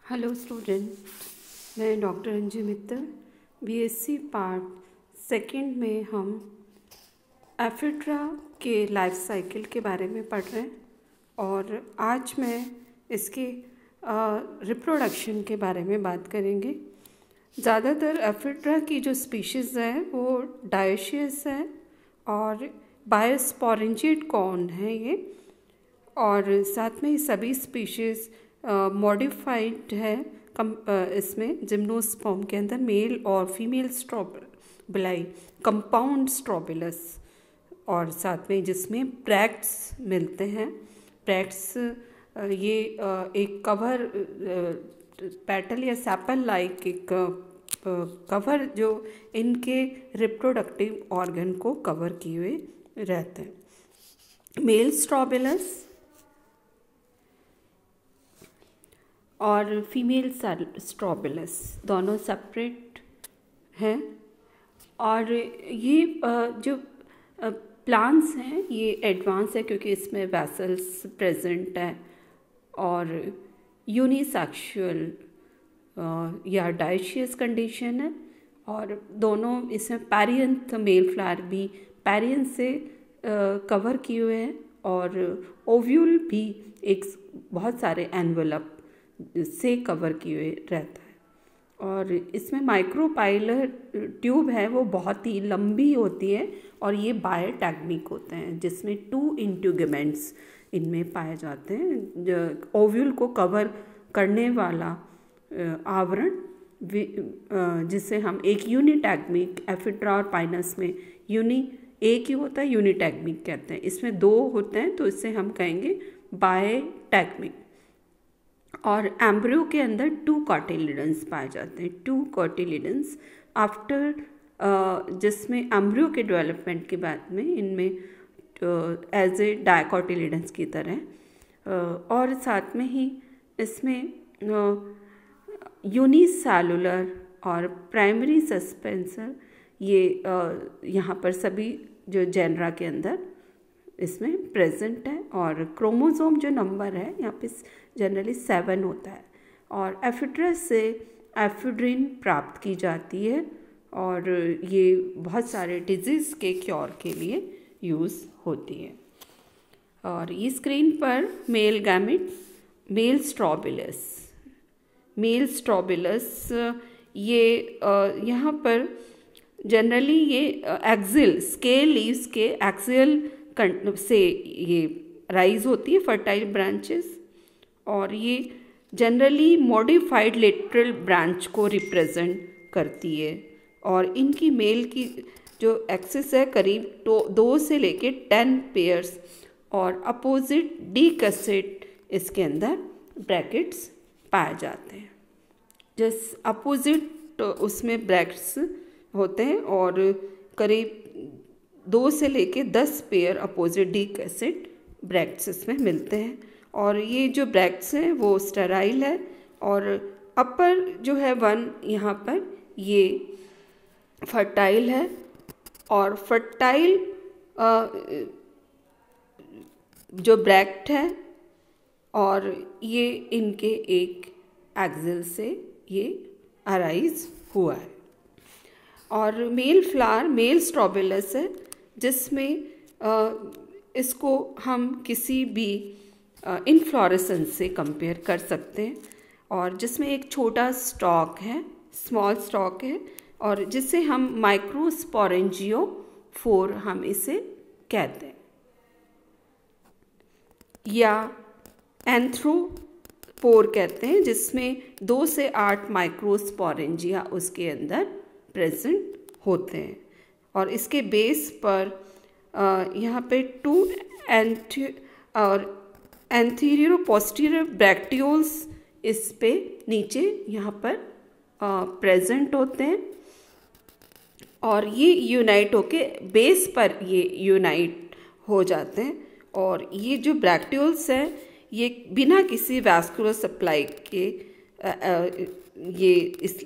Hello student, मैं doctor Anju Mittal BSc part second में हम एफिड्रा के लाइफ साइकिल के बारे में पढ़ रहे हैं और आज मैं इसके रिप्रोडक्शन के बारे में बात करेंगे। ज़्यादातर एफिड्रा की जो स्पीशीज़ है वो डायोशियस है और बायोस्पोरेंजिएट कॉर्न है ये, और साथ में सभी स्पीशीज़ मॉडिफाइड है। इसमें जिम्नोस्पर्म के अंदर मेल और फीमेल स्ट्रोबिलाई कंपाउंड स्ट्रोबिलस, और साथ में जिसमें ब्रैक्ट्स मिलते हैं। ब्रैक्ट्स ये एक कवर पेटल या सैपल लाइक एक कवर जो इनके रिप्रोडक्टिव ऑर्गन को कवर किए हुए रहते हैं। मेल स्ट्रोबिलस और फीमेल स्ट्रोबिलस दोनों सेपरेट हैं। और ये जो प्लांट्स हैं ये एडवांस है क्योंकि इसमें वेसल्स प्रेजेंट है और यूनिसेक्सुअल या डायोशियस कंडीशन है, और दोनों इसमें पैरियंथ मेल फ्लावर भी पैरियन से कवर किए हुए हैं और ओव्यूल भी एक बहुत सारे एनवेलप से कवर किए हुए रहता है। और इसमें माइक्रोपाइलर ट्यूब है वो बहुत ही लंबी होती है और ये बायोटैग्निक होते हैं जिसमें 2 इंट्यूगमेंट्स इनमें पाए जाते हैं। ओव्यूल को कवर करने वाला आवरण जिसे हम एक यूनिटैग्मिक, एफिड्रा और पाइनस में एक ही होता है, यूनिटैग्मिक कहते हैं। इसमें 2 होते हैं तो इससे हम कहेंगे बायोटैग्मिक। और एम्ब्रियो के अंदर 2 कॉटिलिडन्स पाए जाते हैं। 2 कॉटिलिडन्स आफ्टर जिसमें एम्ब्रियो के डेवलपमेंट के बाद में इनमें एज ए डायकॉटिलिडन्स की तरह और साथ में ही इसमें यूनिसेलुलर और प्राइमरी सस्पेंसर ये यहाँ पर सभी जो जेनरा के अंदर इसमें प्रेजेंट है। और क्रोमोसोम जो नंबर है यहाँ पे जनरली 7 होता है। और एफिड्रा से एफिड्रिन प्राप्त की जाती है और ये बहुत सारे डिजीज़ के क्योर के लिए यूज़ होती है। और ये स्क्रीन पर मेल गैमेट, मेल स्ट्रोबिलस ये यहाँ पर जनरली ये एक्सियल स्केल लीव्स के एक्सियल से ये राइज होती है फर्टाइल ब्रांचेस, और ये जनरली मॉडिफाइड लेटरल ब्रांच को रिप्रेजेंट करती है। और इनकी मेल की जो एक्सिस है करीब 2 से लेके 10 पेयर्स और अपोजिट डिकसेट इसके अंदर ब्रैकेट्स पाए जाते हैं। जिस अपोजिट उसमें ब्रैकेट्स होते हैं और करीब 2 से लेके 10 पेयर अपोजिट डिकसेट ब्रैक्ट्स इसमें मिलते हैं। और ये जो ब्रैक्ट्स हैं वो स्टेराइल है और अपर जो है 1 यहाँ पर ये फर्टाइल है। और फर्टाइल जो ब्रैक्ट है और ये इनके एक एक्सिल से ये अराइज हुआ है। और मेल फ्लावर मेल स्ट्रोबिलस है जिसमें इसको हम किसी भी इनफ्लोरेसेंस से कंपेयर कर सकते हैं, और जिसमें एक छोटा स्टॉक है, स्मॉल स्टॉक है, और जिसे हम माइक्रोस्पोरेंजियोफोर हम इसे कहते हैं, या एंथ्रोपोर कहते हैं, जिसमें 2 से 8 माइक्रोस्पोरेंजिया उसके अंदर प्रेजेंट होते हैं। और इसके बेस पर यहाँ पे 2 एंटीरियर और पोस्टीरियर ब्रैक्टियोल्स इस पे नीचे यहाँ पर प्रेजेंट होते हैं, और ये यूनाइट होके बेस पर ये यूनाइट हो जाते हैं। और ये जो ब्रैक्टियोल्स हैं ये बिना किसी वैस्कुलर सप्लाई के ये इस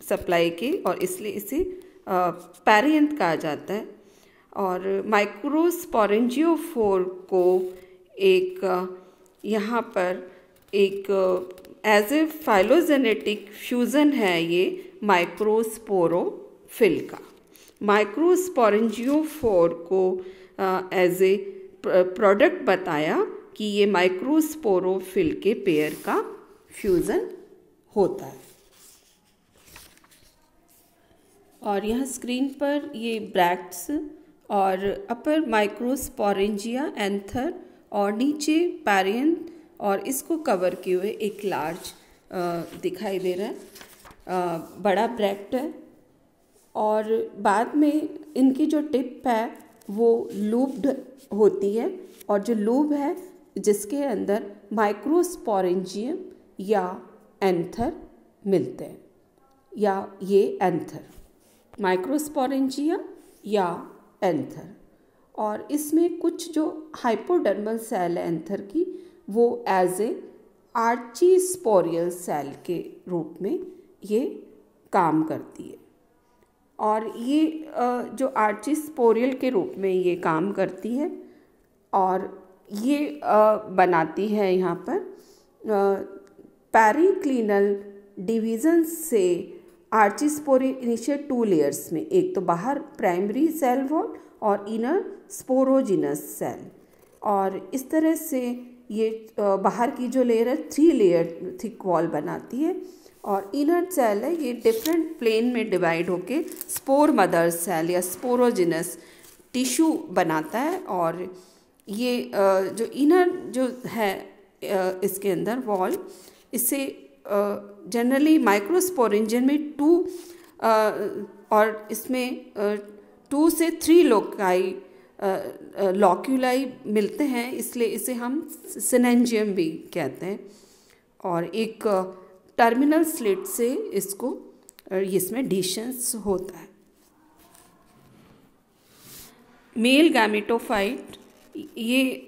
सप्लाई के, और इसलिए इसे पैरियंथ कहा जाता है। और माइक्रोस्पोरेंजियोफोर को एक यहाँ पर एक एज ए फाइलोजेनेटिक फ्यूज़न है ये माइक्रोस्पोरोफिल का। माइक्रोस्पोरेंजियोफोर को एज ए प्रोडक्ट बताया कि ये माइक्रोस्पोरोफिल के पेयर का फ्यूज़न होता है। और यहाँ स्क्रीन पर ये ब्रैक्ट्स और अपर माइक्रोस्पोरेंजिया एंथर और नीचे पैरियन और इसको कवर किए हुए एक लार्ज दिखाई दे रहा है, बड़ा ब्रैक्ट है। और बाद में इनकी जो टिप है वो लूप्ड होती है और जो लूप है जिसके अंदर माइक्रोस्पोरेंजियम या एंथर मिलते हैं, या ये एंथर माइक्रोस्पोरेंजिया या एंथर। और इसमें कुछ जो हाइपोडर्मल सेल है एंथर की वो एज ए आर्चीस्पोरियल सेल के रूप में ये काम करती है। और ये जो आर्चीस्पोरियल के रूप में ये काम करती है और ये बनाती है यहाँ पर पेरिक्लिनल डिवीज़न से आर्चीस्पोरियल इनिशियल 2 लेयर्स में, एक तो बाहर प्राइमरी सेल वॉल और इनर स्पोरोजिनस सेल। और इस तरह से ये बाहर की जो लेयर है 3 लेयर थिक वॉल बनाती है। और इनर सेल है ये डिफरेंट प्लेन में डिवाइड होके स्पोर मदर सेल या स्पोरोजिनस टिश्यू बनाता है। और ये जो इनर जो है इसके अंदर वॉल, इससे जनरली माइक्रोस्पोरेंजियन में 2 और इसमें 2 से 3 लॉक्यूलाई मिलते हैं, इसलिए इसे हम सिनेंजियम भी कहते हैं। और एक टर्मिनल स्लिट से इसको इसमें डिशंस होता है। मेल गैमेटोफाइट ये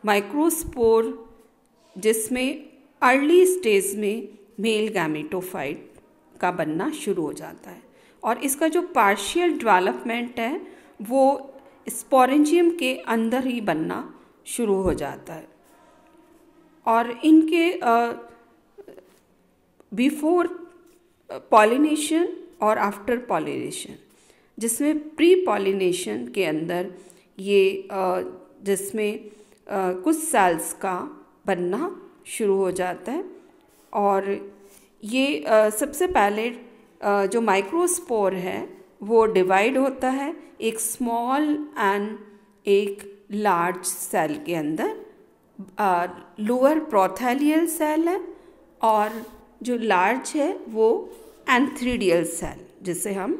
माइक्रोस्पोर जिसमें अर्ली स्टेज में मेल गैमेटोफाइट का बनना शुरू हो जाता है। और इसका जो पार्शियल डेवलपमेंट है वो स्पोरेंजियम के अंदर ही बनना शुरू हो जाता है। और इनके बिफोर पॉलिनेशन और आफ्टर पॉलिनेशन, जिसमें प्री पॉलिनेशन के अंदर ये जिसमें कुछ सेल्स का बनना शुरू हो जाता है। और ये सबसे पहले जो माइक्रोस्पोर है वो डिवाइड होता है एक स्मॉल एंड एक लार्ज सेल के अंदर। लोअर प्रोथैलियल सेल है और जो लार्ज है वो एंथ्रीडियल सेल, जिसे हम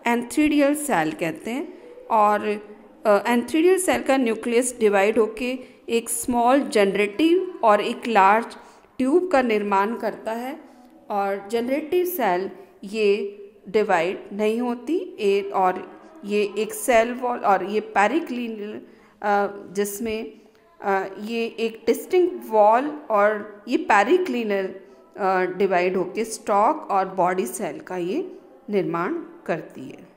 एंथ्रीडियल सेल कहते हैं। और एंथ्रीडियल सेल का न्यूक्लियस डिवाइड होके एक स्मॉल जनरेटिव और एक लार्ज ट्यूब का निर्माण करता है। और जनरेटिव सेल ये डिवाइड नहीं होती और ये एक सेल वॉल और ये पेरिक्लिनल जिसमें ये एक डिस्टिंक्ट वॉल और ये पेरिक्लिनल डिवाइड होके स्टॉक और बॉडी सेल का ये निर्माण करती है।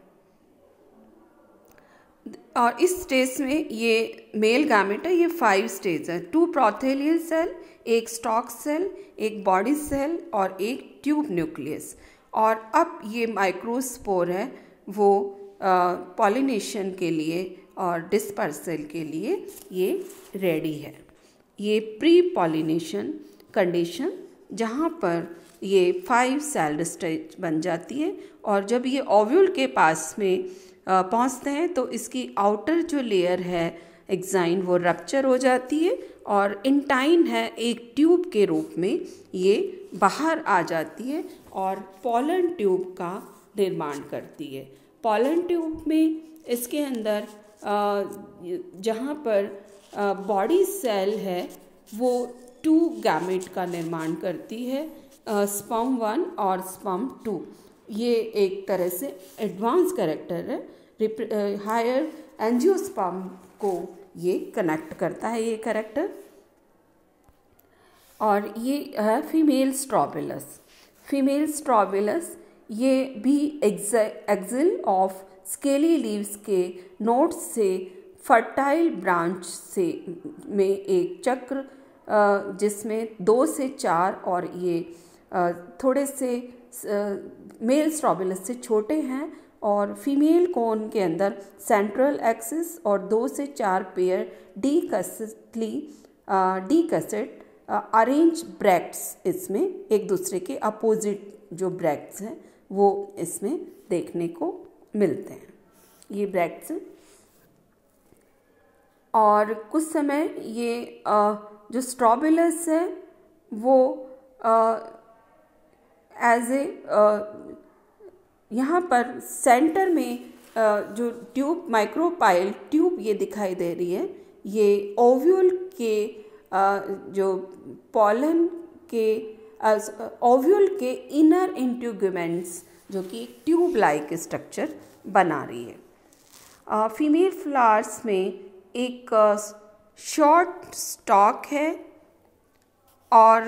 और इस स्टेज में ये मेल गैमेट है, ये 5 स्टेज है। 2 प्रोथेलियल सेल, एक स्टॉक सेल, एक बॉडी सेल और एक ट्यूब न्यूक्लियस। और अब ये माइक्रोस्पोर है वो पॉलिनेशन के लिए और डिस्पर्सल के लिए ये रेडी है। ये प्री पॉलिनेशन कंडीशन जहाँ पर ये 5 सेल्ड स्टेज बन जाती है। और जब ये ओव्यूल के पास में पहुँचते हैं तो इसकी आउटर जो लेयर है एक्साइन वो रप्चर हो जाती है और इंटाइन है एक ट्यूब के रूप में ये बाहर आ जाती है और पोलन ट्यूब का निर्माण करती है। पोलन ट्यूब में इसके अंदर जहाँ पर बॉडी सेल है वो 2 गैमेट का निर्माण करती है, स्पर्म 1 और स्पर्म 2। ये एक तरह से एडवांस कैरेक्टर है, हायर एंजियोस्पर्म को ये कनेक्ट करता है ये कैरेक्टर। और ये है फीमेल स्ट्रोबिलस। फीमेल स्ट्रोबिलस ये भी एक्सिल ऑफ स्केली लीव्स के नोड्स से फर्टाइल ब्रांच से में एक चक्र जिसमें 2 से 4 और ये थोड़े से मेल स्ट्रॉबिलस से छोटे हैं, और फीमेल कोन के अंदर सेंट्रल एक्सिस और 2 से 4 पेयर डीकसेट अरेंज ब्रैक्ट्स इसमें एक दूसरे के अपोजिट जो ब्रैक्ट्स हैं वो इसमें देखने को मिलते हैं, ये ब्रैक्ट्स। और कुछ समय ये जो स्ट्रॉबिलस है वो एज ए यहाँ पर सेंटर में जो ट्यूब माइक्रोपाइल ट्यूब ये दिखाई दे रही है, ये ओव्यूल के जो पॉलन के ओव्यूल के इनर इंट्यूगमेंट्स जो कि एक ट्यूब लाइक स्ट्रक्चर बना रही है। फीमेल फ्लावर्स में एक शॉर्ट स्टॉक है और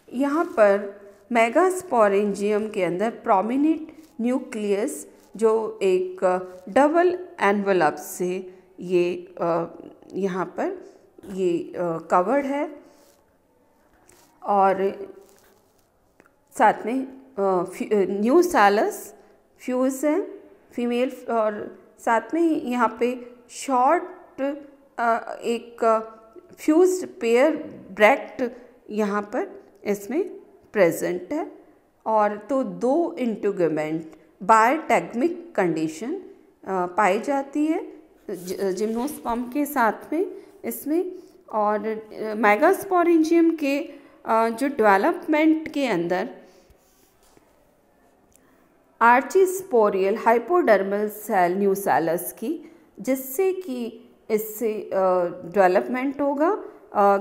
यहाँ पर मेगास्पोरेंजियम के अंदर प्रोमिनेंट न्यूक्लियस जो एक डबल एनवलप से ये यहाँ पर ये कवर्ड है, और साथ में न्यूसैलस फ्यूज है फीमेल, और साथ में यहाँ पे शॉर्ट एक फ्यूज्ड पेयर ब्रैक्ट यहाँ पर इसमें प्रेजेंट है। और तो 2 इंट्यूगमेंट बायोटेग्मिक कंडीशन पाई जाती है जिम्नोस्पर्म के साथ में इसमें। और मेगास्पोरेंजियम के जो डेवलपमेंट के अंदर आर्चिस्पोरियल हाइपोडर्मल सेल न्यूसैलस की, जिससे कि इससे डेवलपमेंट होगा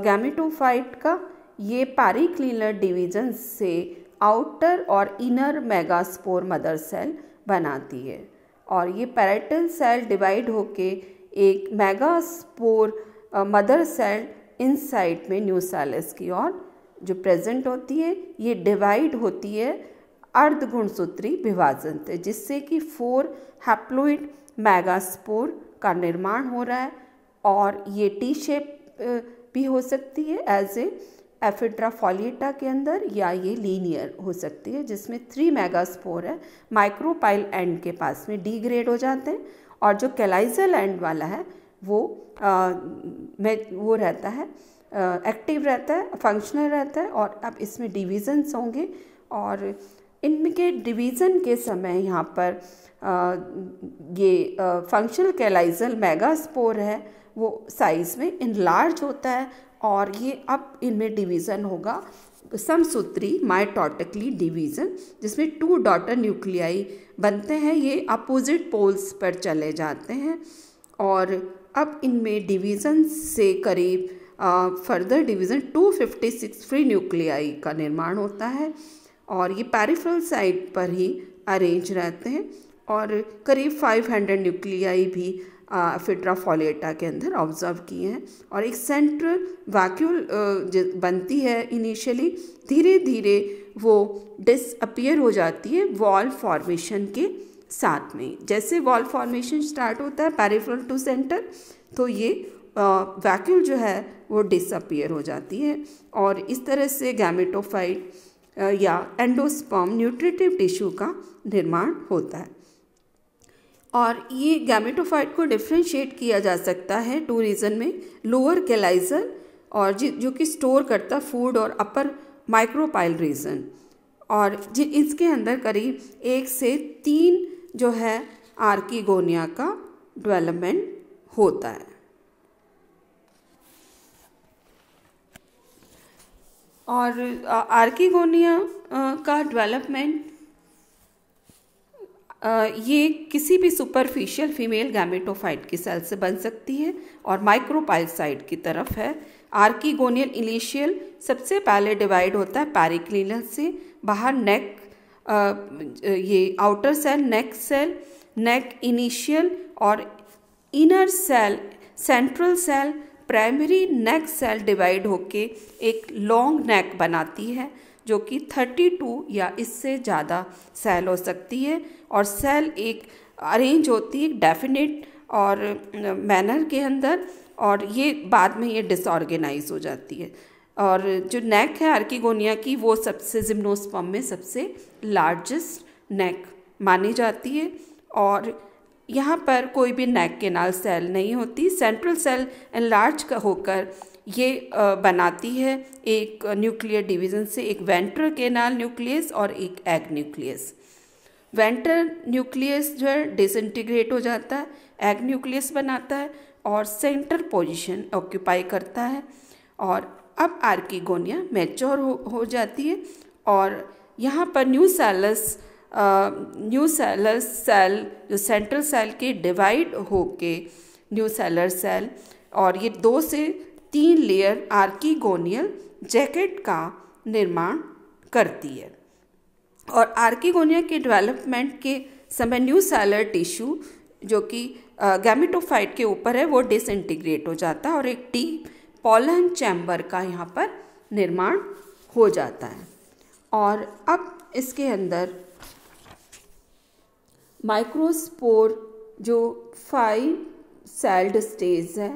गैमेटोफाइट का। ये पैरिक्लिनर डिवीजन से आउटर और इनर मेगास्पोर मदर सेल बनाती है, और ये पैरेटल सेल डिवाइड होके एक मेगास्पोर मदर सेल इनसाइड में न्यूसैलस की ओर जो प्रेजेंट होती है, ये डिवाइड होती है अर्धगुणसूत्री विभाजन से, जिससे कि 4 हैप्लॉइड मेगास्पोर का निर्माण हो रहा है। और ये टी शेप भी हो सकती है एज ए एफिड्रा फॉलिएटा के अंदर, या ये लीनियर हो सकती है जिसमें 3 मेगास्पोर है। माइक्रोपाइल एंड के पास में डिग्रेड हो जाते हैं, और जो कैलाइजल एंड वाला है वो वो रहता है एक्टिव रहता है, फंक्शनल रहता है। और अब इसमें डिवीजन्स होंगे, और इनके डिवीज़न के समय यहाँ पर ये फंक्शनल कैलाइजल मेगास्पोर है वो साइज़ में इनलार्ज होता है, और ये अब इनमें डिवीज़न होगा समसूत्री माइटोटिकली डिवीज़न, जिसमें 2 डॉटर न्यूक्लियाई बनते हैं, ये अपोजिट पोल्स पर चले जाते हैं। और अब इनमें डिवीज़न से करीब फर्दर डिवीज़न 256 फ्री न्यूक्लियाई का निर्माण होता है, और ये पेरिफेरल साइड पर ही अरेंज रहते हैं। और करीब 500 न्यूक्लियाई भी एफिड्रा फॉलिएटा के अंदर ऑब्जर्व किए हैं, और एक सेंट्रल वैक्यूल बनती है इनिशियली, धीरे धीरे वो डिसअपियर हो जाती है वॉल फॉर्मेशन के साथ में। जैसे वॉल फॉर्मेशन स्टार्ट होता है पेरिफेरल टू सेंटर, तो ये वैक्यूल जो है वो डिसअपियर हो जाती है, और इस तरह से गैमेटोफाइट या एंडोस्पर्म न्यूट्रिटिव टिश्यू का निर्माण होता है। और ये गैमेटोफाइट को डिफ्रेंशिएट किया जा सकता है 2 रीजन में, लोअर कैलाइजल और जो कि स्टोर करता फूड, और अपर माइक्रोपाइल रीजन, और इसके अंदर करीब 1 से 3 जो है आर्किगोनिया का डेवलपमेंट होता है। और आर्किगोनिया का डेवलपमेंट ये किसी भी सुपरफिशियल फीमेल गैमेटोफाइट की सेल से बन सकती है, और माइक्रोपाइल साइड की तरफ है। आर्किगोनियल इनिशियल सबसे पहले डिवाइड होता है पैरिक्लिनल से, बाहर नेक, ये outer cell neck cell, neck initial, और inner cell central cell primary neck cell divide होके एक लॉन्ग नेक बनाती है, जो कि 32 या इससे ज़्यादा सेल हो सकती है, और सेल एक अरेंज होती है डेफिनेट और मैनर के अंदर, और ये बाद में ये डिसऑर्गेनाइज हो जाती है। और जो नेक है आर्किगोनिया की वो सबसे जिम्नोस्पर्म में सबसे लार्जेस्ट नेक मानी जाती है। और यहाँ पर कोई भी नेक केनाल सेल नहीं होती, सेंट्रल सेल एनलार्ज होकर ये बनाती है एक न्यूक्लियर डिवीज़न से एक वेंट्रल केनाल न्यूक्लियस और एक एग न्यूक्लियस। वेंट्रल न्यूक्लियस जो है डिसइंटीग्रेट हो जाता है, एग न्यूक्लियस बनाता है और सेंटर पोजीशन ऑक्यूपाई करता है। और अब आर्किगोनिया मैच्योर हो जाती है और यहाँ पर न्यू सेलर सेल जो सेंट्रल सेल के डिवाइड होके न्यू सेलर सेल, और ये 2 से 3 लेयर आर्किगोनियल जैकेट का निर्माण करती है। और आर्किगोनिया के डेवलपमेंट के समय न्यू सेलर टिश्यू जो कि गैमेटोफाइट के ऊपर है वो डिसइंटीग्रेट हो जाता है और एक टी पॉलन चैम्बर का यहाँ पर निर्माण हो जाता है। और अब इसके अंदर माइक्रोस्पोर जो 5 सेल्ड स्टेज है